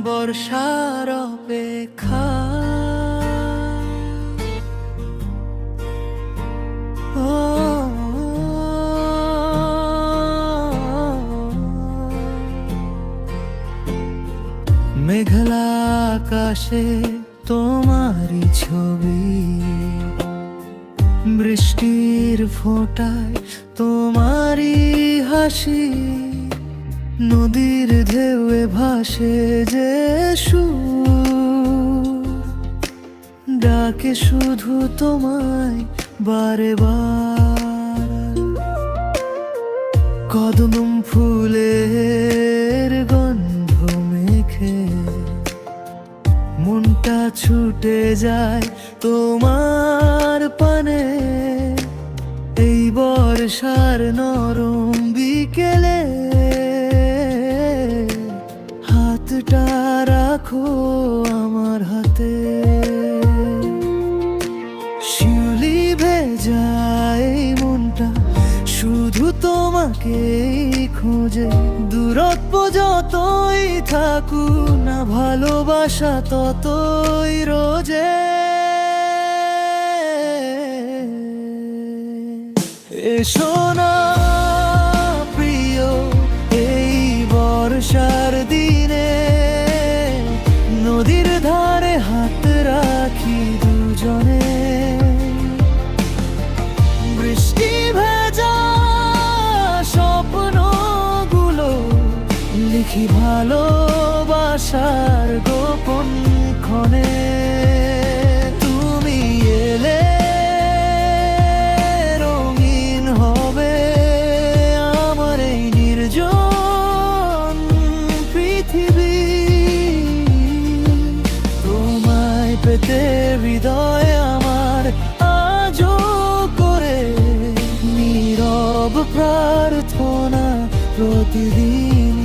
বর্ষার অপেক্ষা। ও মেঘলা আকাশে তোমারই ছবি, বৃষ্টির ফোঁটায় তোমারই হাসি, নদীর ঢেউয়ে ভাসে যে সুর, ডাকে শুধু তোমায় বারে বার। কদম ফুলের গন্ধ মেখে মনটা ছুটে যায় তোমার পানে, এই বর্ষার নরম বিকেলে হাতটা রাখো আমার হাতে। শিউলি ভেজা এই মনটা শুধু তোমাকেই খোঁজে, দূরত্ব যতই থাকুক না ভালোবাসা ততই রোজে। এসো না প্রিয় এই বর্ষার দিনে, নদীর ধারে হাত রাখি দুজনে, বৃষ্টি ভেজা স্বপ্নগুলো লিখি ভালোবাসার গোপন ক্ষণে। তুমি এলে রঙিন হবে আমার এই নির্জন পৃথিবী, তোমায় পেতে হৃদয় আমার আজও করে নীরব প্রার্থনা প্রতিদিন।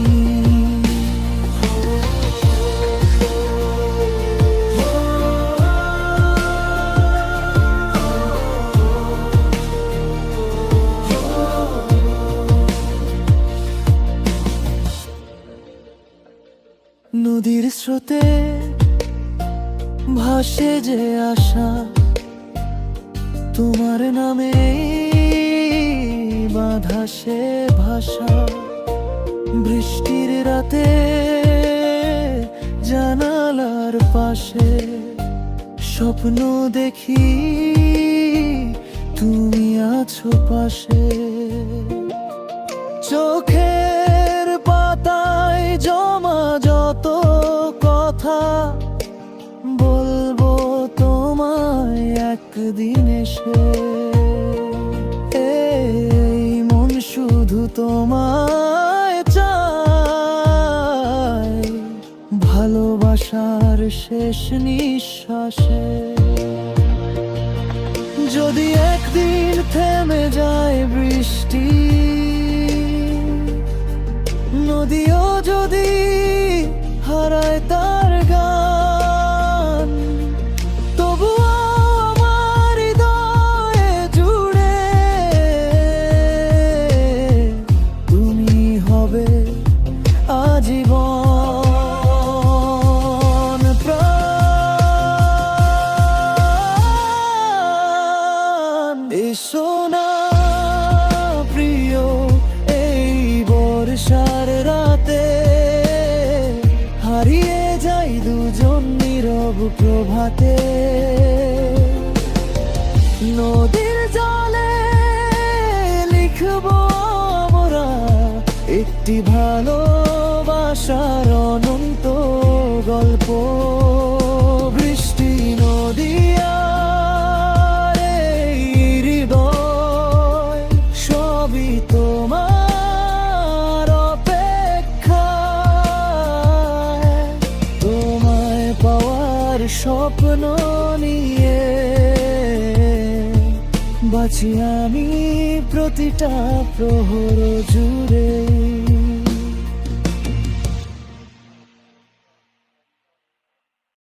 নদীর স্রোতে ভাসে যে আশা, তোমার নামে বাঁধা সে ভাষা, বৃষ্টির রাতে জানালার পাশে স্বপ্ন দেখি তুমি আছো পাশে। চোখের পাতায় জমা যত কথা বলবো তোমায় একদিন এসে, এই মন শুধু তোমায় চায় ভালোবাসার শেষ নিঃশ্বাসে। যদি একদিন থেমে যায় বৃষ্টি, নদীও যদি হারায় তার গান, তবুও আমার হৃদয়ে জুড়ে তুমি হবে আজীবন প্রাণ। এসো না প্রিয় এই বর্ষার রাতে, হারিয়ে যাই দুজন নীরব প্রভাতে, নদীর জলে লিখবো আমরা একটি ভালোবাসার অনন্ত গল্প। বৃষ্টি নদী আর এই হৃদয় সবই তোমার অপেক্ষায়, তোমায় পাওয়ার স্বপ্ন নিয়ে বাঁচি আমি প্রতিটা প্রহর জুড়ে।